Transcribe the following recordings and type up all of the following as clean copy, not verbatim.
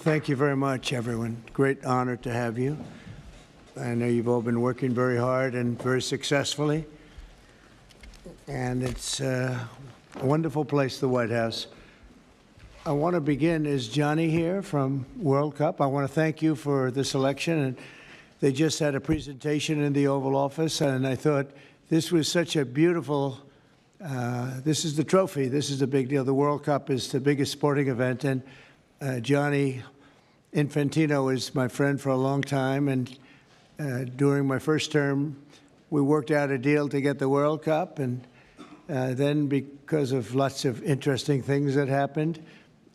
thank you very much, everyone. Great honor to have you. I know you've all been working very hard and very successfully. And it's a wonderful place, the White House. I want to begin, is Johnny here from World Cup? I want to thank you for this election. And they just had a presentation in the Oval Office, and I thought this was such a beautiful, this is the trophy. This is the big deal. The World Cup is the biggest sporting event, and Gianni Infantino is my friend for a long time, and during my first term, we worked out a deal to get the World Cup, and then because of lots of interesting things that happened,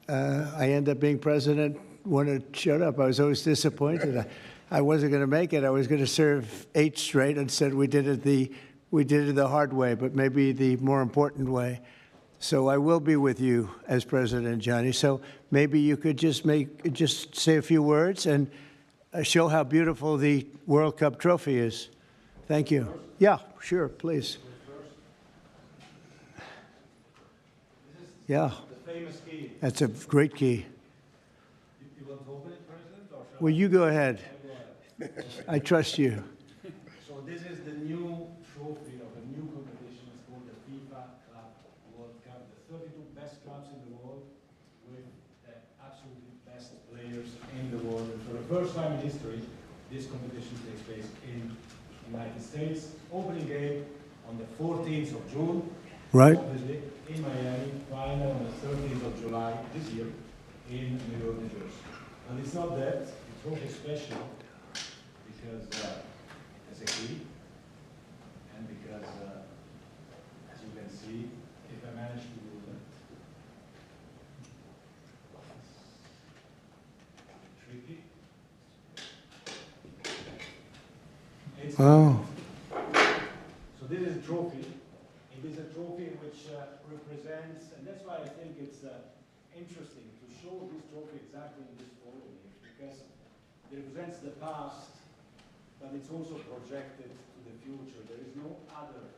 I ended up being president when it showed up. I was always disappointed. I wasn't going to make it. I was going to serve 8 straight. Instead, we did it the hard way, but maybe the more important way. So I will be with you as president, Johnny. So maybe you could just say a few words and show how beautiful the World Cup trophy is. Thank you. Yeah, sure, please. Yeah. The famous key. That's a great key. You want to open it, President? Or Well, you go ahead. I trust you. So this is the new trophy of a new competition. It's called the FIFA Club World Cup. The 32 best clubs in the world with the absolutely best players in the world. And for the first time in history, this competition takes place in the United States. Opening game on the 14th of June. Right. Obviously, in Miami, final on the 13th of July this year in New York, New Jersey. And it's not that, the trophy is special because it's a key, and because, as you can see, if I manage to do that, tricky. It's So this is a trophy. It is a trophy which represents, and that's why I think it's interesting to show this trophy exactly in this photo here, because it represents the past, but it's also projected to the future. There is no other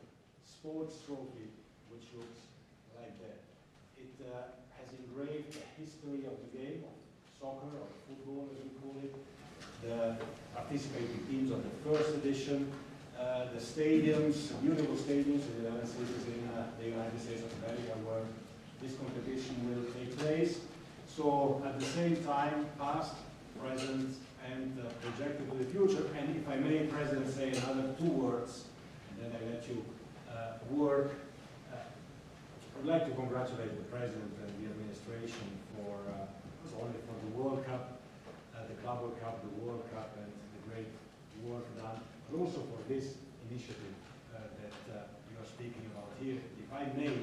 sports trophy which looks like that. It has engraved the history of the game, of soccer, or football as we call it, the participating teams of the first edition, the stadiums, beautiful stadiums in the 11 cities in the United States of America where this competition will take place. So at the same time, past, present, and projected to the future. And if I may, President, say another 2 words, and then I let you work. I would like to congratulate the President and the administration for, not only for the World Cup, the Club World Cup, the World Cup, and the great work done, but also for this initiative that you are speaking about here. If I may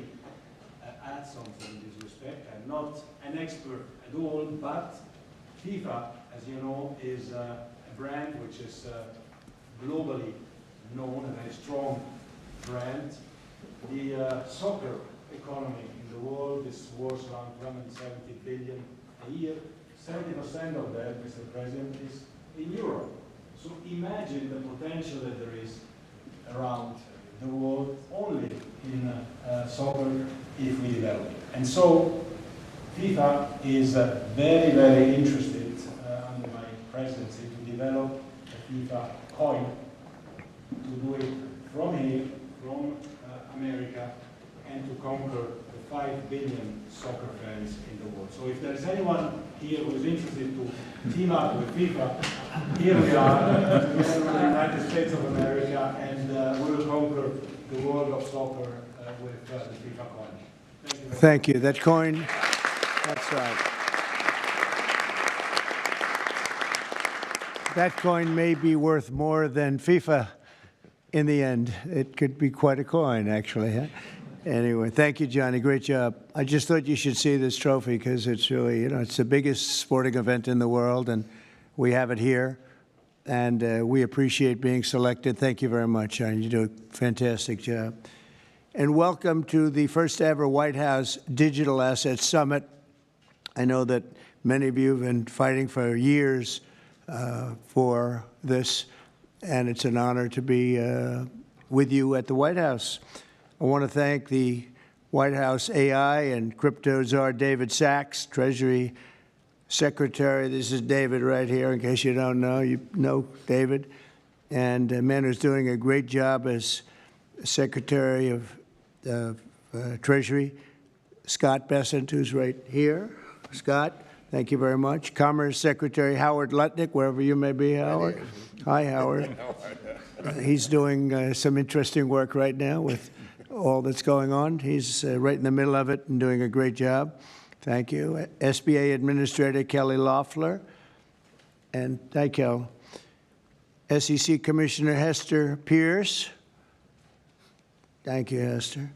add something in this respect, I'm not an expert at all, but FIFA, as you know, is a brand which is globally known, a very strong brand. The soccer economy in the world is worth around 270 billion a year. 70% of that, Mr. President, is in Europe. So imagine the potential that there is around the world only in soccer if we develop it. And so FIFA is very, very interested under my presidency to develop a FIFA coin, to do it from here, from America, and to conquer the 5 billion soccer fans in the world. So if there is anyone here who is interested to team up with FIFA, here we are, together with the United States of America, and we will conquer the world of soccer with the FIFA coin. Thank you. That coin, that's right. That coin may be worth more than FIFA in the end. It could be quite a coin, actually. Huh? Anyway, thank you, Johnny. Great job. I just thought you should see this trophy because it's really, it's the biggest sporting event in the world, and we have it here. And we appreciate being selected. Thank you very much, Johnny. You do a fantastic job. And welcome to the first ever White House Digital Assets Summit. I know that many of you have been fighting for years for this, and it's an honor to be with you at the White House. I want to thank the White House AI and crypto czar David Sachs, Treasury secretary. This is David right here, in case you don't know. You know David. And a man who's doing a great job as Secretary of Treasury, Scott Bessent, who's right here. Scott, thank you very much. Commerce Secretary Howard Lutnick, wherever you may be, Howard. Hi, Howard. He's doing some interesting work right now with all that's going on. He's right in the middle of it and doing a great job. Thank you. SBA Administrator Kelly Loeffler. And thank you. SEC Commissioner Hester Pierce. Thank you, Hester.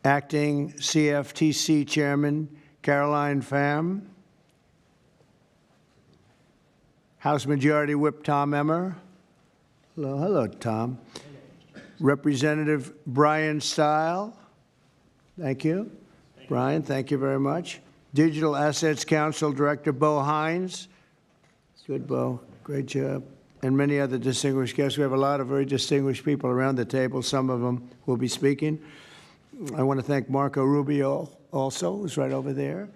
Acting CFTC Chairman Caroline Pham. House Majority Whip Tom Emmer. Hello, hello, Tom. Representative Brian Stile. Thank you. Brian, thank you very much. Digital Assets Council Director Bo Hines. Good, Bo. Great job. And many other distinguished guests. We have a lot of very distinguished people around the table. Some of them will be speaking. I want to thank Marco Rubio also, who's right over there.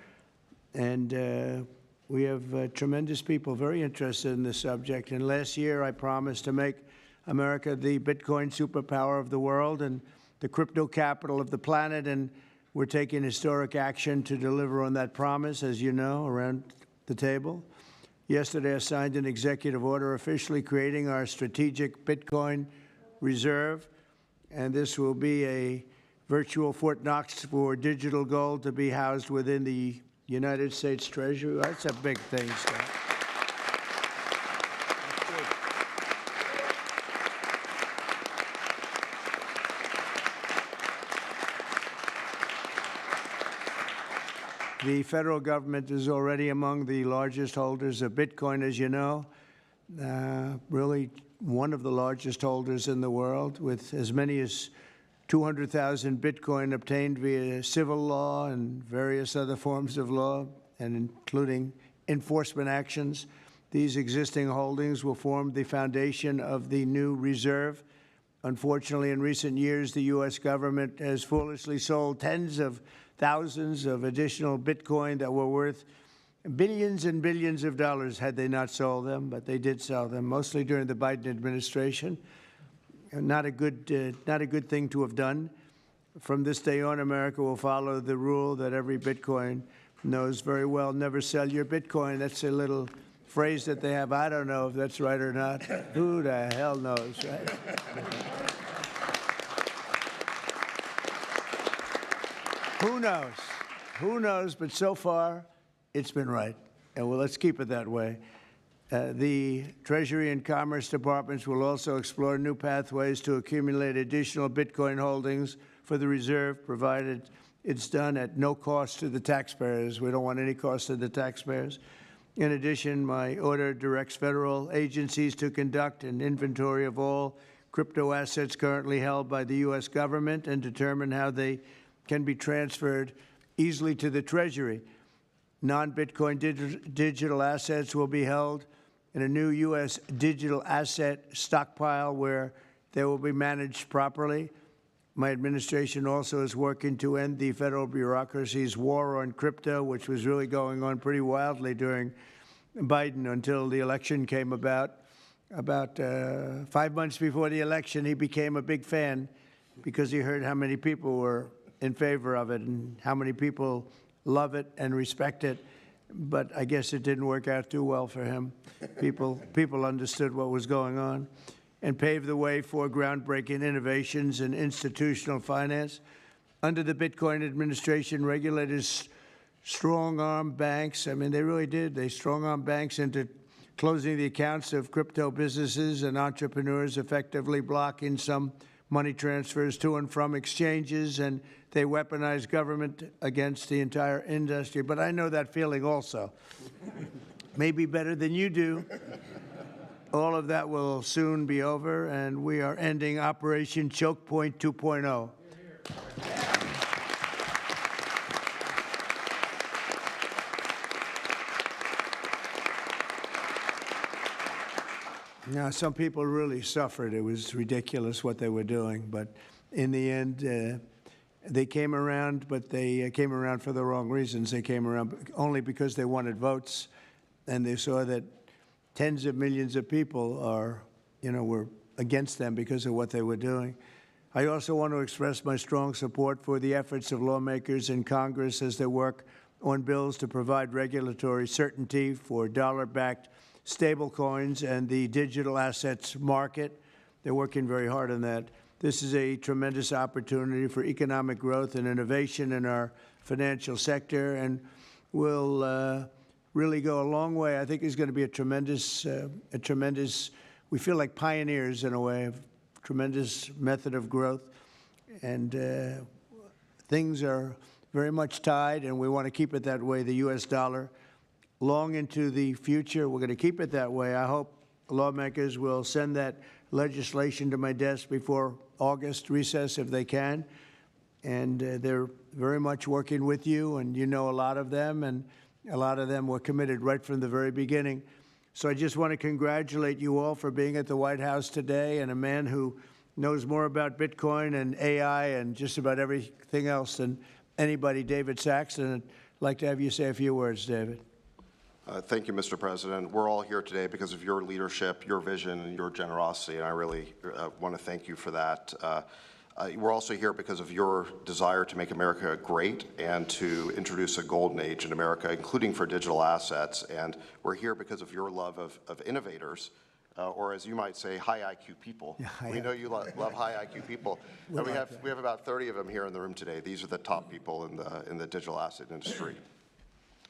And we have tremendous people very interested in this subject. And last year, I promised to make America the Bitcoin superpower of the world and the crypto capital of the planet. And we're taking historic action to deliver on that promise, as you know, around the table. Yesterday, I signed an executive order officially creating our strategic Bitcoin reserve. And this will be a virtual Fort Knox for digital gold to be housed within the United States Treasury. That's a big thing, Scott. The federal government is already among the largest holders of Bitcoin, as you know, really one of the largest holders in the world, with as many as 200,000 Bitcoin obtained via civil law and various other forms of law, and including enforcement actions. These existing holdings will form the foundation of the new reserve. Unfortunately, in recent years, the U.S. government has foolishly sold tens of thousands of additional Bitcoin that were worth billions and billions of dollars had they not sold them, but they did sell them, mostly during the Biden administration. Not a good thing to have done. From this day on, America will follow the rule that every Bitcoin knows very well: never sell your Bitcoin. That's a little phrase that they have. I don't know if that's right or not. Who the hell knows, right? Who knows? Who knows? But so far, it's been right. And well, let's keep it that way. The Treasury and Commerce Departments will also explore new pathways to accumulate additional Bitcoin holdings for the reserve, provided it's done at no cost to the taxpayers. We don't want any cost to the taxpayers. In addition, my order directs federal agencies to conduct an inventory of all crypto assets currently held by the U.S. government and determine how they can be transferred easily to the Treasury. Non-Bitcoin digital assets will be held in a new U.S. digital asset stockpile where they will be managed properly. My administration also is working to end the federal bureaucracy's war on crypto, which was really going on pretty wildly during Biden until the election came about. About 5 months before the election, he became a big fan because he heard how many people were in favor of it and how many people love it and respect it. But I guess it didn't work out too well for him. People understood what was going on and paved the way for groundbreaking innovations in institutional finance. Under the Bitcoin administration, regulators strong-armed banks. I mean, they really did. They strong-armed banks into closing the accounts of crypto businesses and entrepreneurs, effectively blocking some money transfers to and from exchanges, and they weaponized government against the entire industry. But I know that feeling also. Maybe better than you do. All of that will soon be over, and we are ending Operation Choke Point 2.0. Now, some people really suffered. It was ridiculous what they were doing. But in the end, They came around, but they came around for the wrong reasons. They came around only because they wanted votes, and they saw that tens of millions of people were against them because of what they were doing. I also want to express my strong support for the efforts of lawmakers in Congress as they work on bills to provide regulatory certainty for dollar-backed stablecoins and the digital assets market. They're working very hard on that. This is a tremendous opportunity for economic growth and innovation in our financial sector, and will really go a long way. I think it's going to be a tremendous, we feel like pioneers in a way, of tremendous method of growth. And things are very much tied, and we want to keep it that way, the U.S. dollar, long into the future. We're going to keep it that way. I hope lawmakers will send that legislation to my desk before August recess if they can. And they're very much working with you, and you know a lot of them, and a lot of them were committed right from the very beginning. So I just want to congratulate you all for being at the White House today, and a man who knows more about Bitcoin and AI and just about everything else than anybody, David Saxton. I'd like to have you say a few words, David. Thank you, Mr. President. We're all here today because of your leadership, your vision, and your generosity, and I really want to thank you for that. We're also here because of your desire to make America great and to introduce a golden age in America, including for digital assets. And we're here because of your love of innovators, or as you might say, high IQ people. Yeah, we know you love high IQ people. And we have about 30 of them here in the room today. These are the top people in the digital asset industry.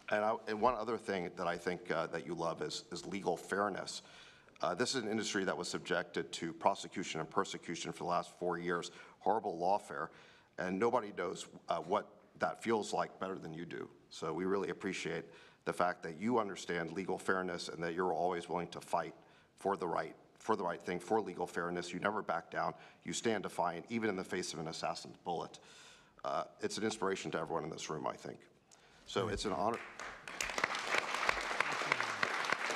And one other thing that I think that you love is legal fairness. This is an industry that was subjected to prosecution and persecution for the last 4 years, horrible lawfare, and nobody knows what that feels like better than you do. So we really appreciate the fact that you understand legal fairness and that you're always willing to fight for the right thing, for legal fairness. You never back down. You stand defiant, even in the face of an assassin's bullet. It's an inspiration to everyone in this room, I think. So it's an honor.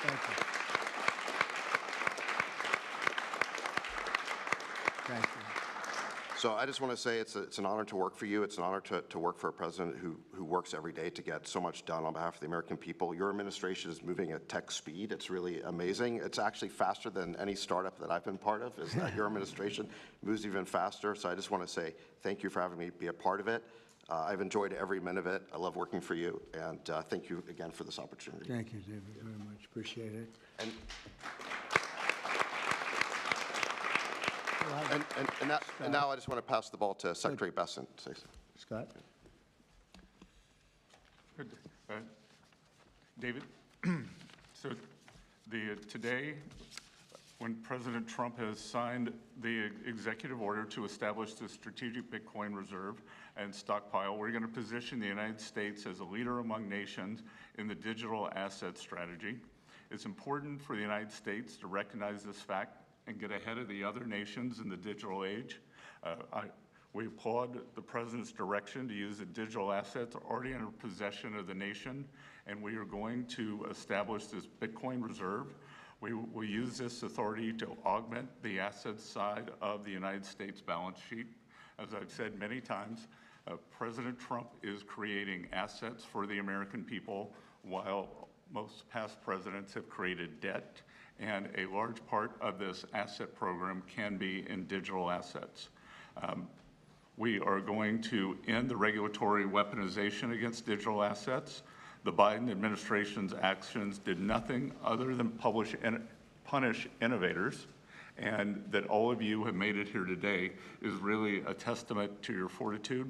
Thank you. Thank you. So I just want to say it's an honor to work for you. It's an honor to work for a president who works every day to get so much done on behalf of the American people. Your administration is moving at tech speed. It's really amazing. It's actually faster than any startup that I've been part of. Is that your administration moves even faster. So I just want to say thank you for having me be a part of it. I've enjoyed every minute of it. I love working for you, and thank you again for this opportunity. Thank you, David, very much. Appreciate it. And now I just want to pass the ball to Secretary Bessent. Scott? Good. David, so today, when President Trump has signed the executive order to establish the strategic Bitcoin reserve and stockpile, we're going to position the United States as a leader among nations in the digital asset strategy. It's important for the United States to recognize this fact and get ahead of the other nations in the digital age. We applaud the President's direction to use the digital assets already in possession of the nation, and we are going to establish this Bitcoin reserve. We will use this authority to augment the assets side of the United States balance sheet. As I've said many times, President Trump is creating assets for the American people, while most past presidents have created debt, and a large part of this asset program can be in digital assets. We are going to end the regulatory weaponization against digital assets. The Biden administration's actions did nothing other than punish innovators, and that all of you have made it here today is really a testament to your fortitude.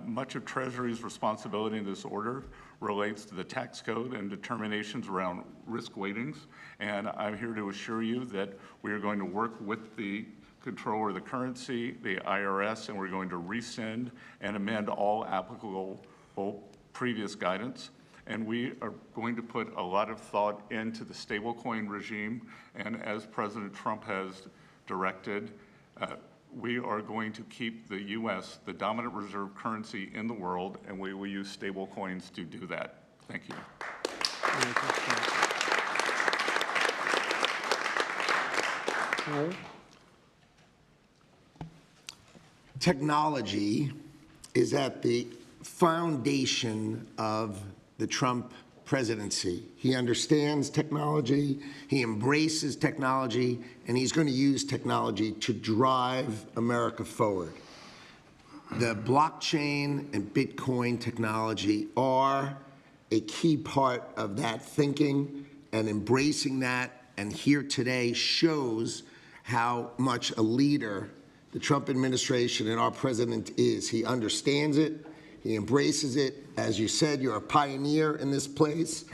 Much of Treasury's responsibility in this order relates to the tax code and determinations around risk weightings, and I'm here to assure you that we are going to work with the Comptroller of the Currency, the IRS, and we're going to rescind and amend all applicable previous guidance. And we are going to put a lot of thought into the stablecoin regime, and as President Trump has directed, we are going to keep the U.S. the dominant reserve currency in the world, and we will use stablecoins to do that. Thank you. Technology is at the foundation of the Trump presidency. He understands technology, he embraces technology, and he's going to use technology to drive America forward. The blockchain and Bitcoin technology are a key part of that thinking, and embracing that, and here today shows how much a leader the Trump administration and our president is. He understands it, he embraces it. As you said, you're a pioneer in this place,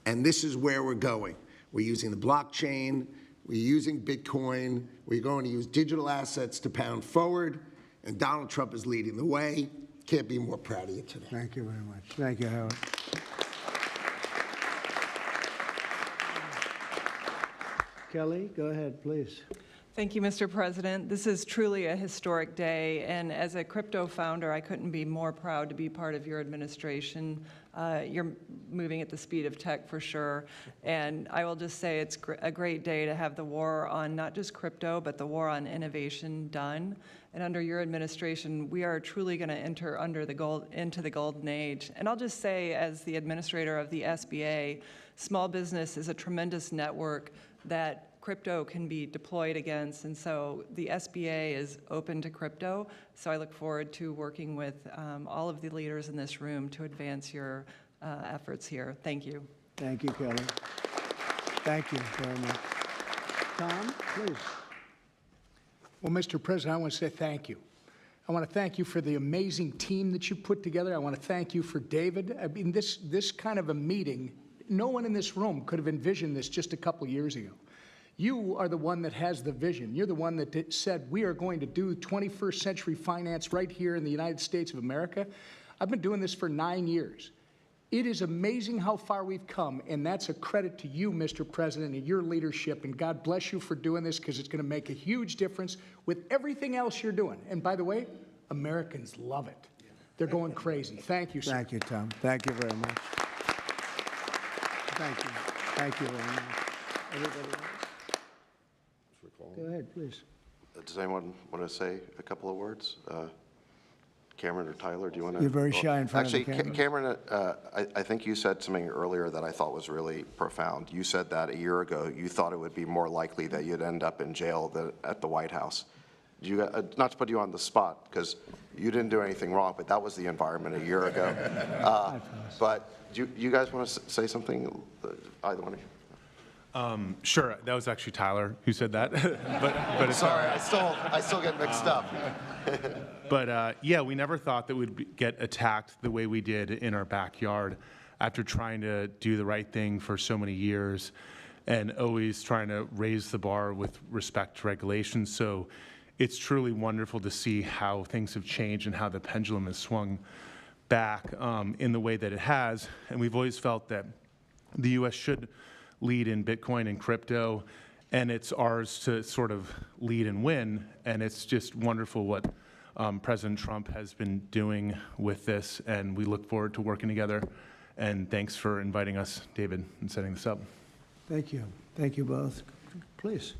and this is where we're going. We're using the blockchain, we're using Bitcoin, we're going to use digital assets to pound forward, and Donald Trump is leading the way. Can't be more proud of you today. Thank you very much. Thank you, Howard. Kelly, go ahead, please. Thank you, Mr. President. This is truly a historic day, and as a crypto founder, I couldn't be more proud to be part of your administration. You're moving at the speed of tech for sure, and I will just say it's a great day to have the war on not just crypto, but the war on innovation done. And under your administration, we are truly going to enter into the golden age. And I'll just say, as the administrator of the SBA, small business is a tremendous network that crypto can be deployed against, and so the SBA is open to crypto. So I look forward to working with all of the leaders in this room to advance your efforts here. Thank you. Thank you, Kelly. Thank you very much. Tom, please. Well, Mr. President, I want to say thank you. I want to thank you for the amazing team that you put together. I want to thank you for David. I mean, this kind of a meeting, no one in this room could have envisioned this just a couple years ago. You are the one that has the vision. You're the one that said, we are going to do 21st century finance right here in the United States of America. I've been doing this for 9 years. It is amazing how far we've come, and that's a credit to you, Mr. President, and your leadership, and God bless you for doing this, because it's going to make a huge difference with everything else you're doing. And by the way, Americans love it. They're going crazy. Thank you, sir. Thank you, Tom. Thank you very much. Thank you. Thank you very much. Everybody else? Go ahead, please. Does anyone want to say a couple of words? Cameron or Tyler, do you want to? You're very shy in front of the camera. Actually, Cameron, I think you said something earlier that I thought was really profound. You said that a year ago you thought it would be more likely that you'd end up in jail than at the White House. You, not to put you on the spot, because you didn't do anything wrong, but that was the environment a year ago. But do you guys want to say something, either one of you? Sure, that was actually Tyler who said that. but it's Sorry, I still get mixed up. But yeah, we never thought that we'd get attacked the way we did in our backyard after trying to do the right thing for so many years and always trying to raise the bar with respect to regulations. So it's truly wonderful to see how things have changed and how the pendulum has swung back in the way that it has. And we've always felt that the U.S. should lead in Bitcoin and crypto, and it's ours to sort of lead and win. And it's just wonderful what President Trump has been doing with this, and we look forward to working together. And thanks for inviting us, David, and setting this up. Thank you. Thank you both. Please.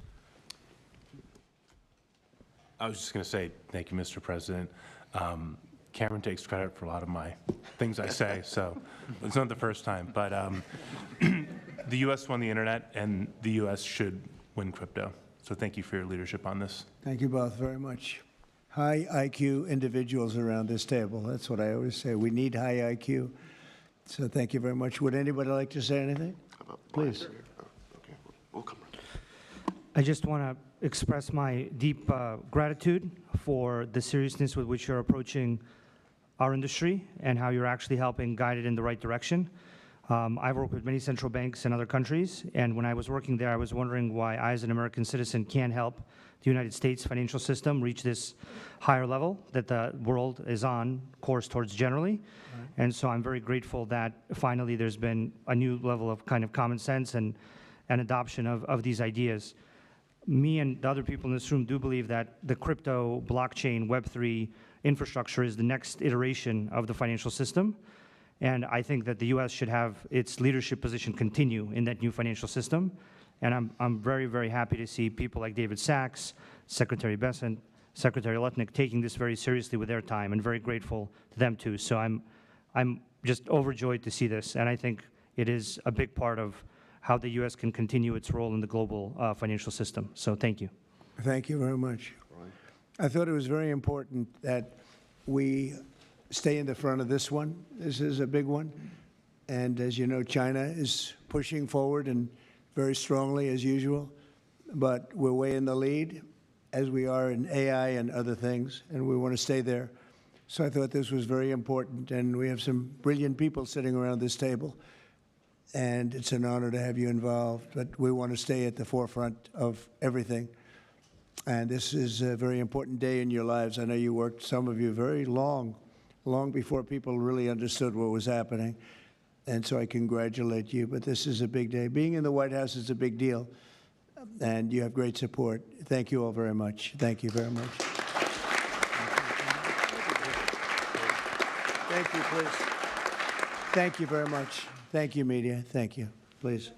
I was just going to say thank you, Mr. President. Cameron takes credit for a lot of my things I say, so it's not the first time. But the U.S. won the internet, and the U.S. should win crypto. So thank you for your leadership on this. Thank you both very much. High IQ individuals around this table. That's what I always say. We need high IQ. So thank you very much. Would anybody like to say anything? Please. Okay, we'll come. I just want to express my deep gratitude for the seriousness with which you're approaching our industry and how you're actually helping guide it in the right direction. I've worked with many central banks in other countries, and when I was working there, I was wondering why I, as an American citizen, can't help the United States financial system reach this higher level that the world is on course towards generally. Right. And so I'm very grateful that finally there's been a new level of kind of common sense and adoption of these ideas. Me and the other people in this room do believe that the crypto, blockchain, Web3 infrastructure is the next iteration of the financial system. And I think that the U.S. should have its leadership position continue in that new financial system. And I'm very, very happy to see people like David Sachs, Secretary Bessent, Secretary Lutnick taking this very seriously with their time, and very grateful to them too. So I'm just overjoyed to see this, and I think it is a big part of how the U.S. can continue its role in the global financial system. So thank you. Thank you very much. I thought it was very important that we stay in the front of this one. This is a big one. And as you know, China is pushing forward and very strongly as usual. But we're way in the lead, as we are in AI and other things, and we want to stay there. So I thought this was very important, and we have some brilliant people sitting around this table, and it's an honor to have you involved. But we want to stay at the forefront of everything. And this is a very important day in your lives. I know you worked, some of you, very long before people really understood what was happening. And so I congratulate you. But this is a big day. Being in the White House is a big deal. And you have great support. Thank you all very much. Thank you very much. Thank you, please. Thank you very much. Thank you, media. Thank you. Please.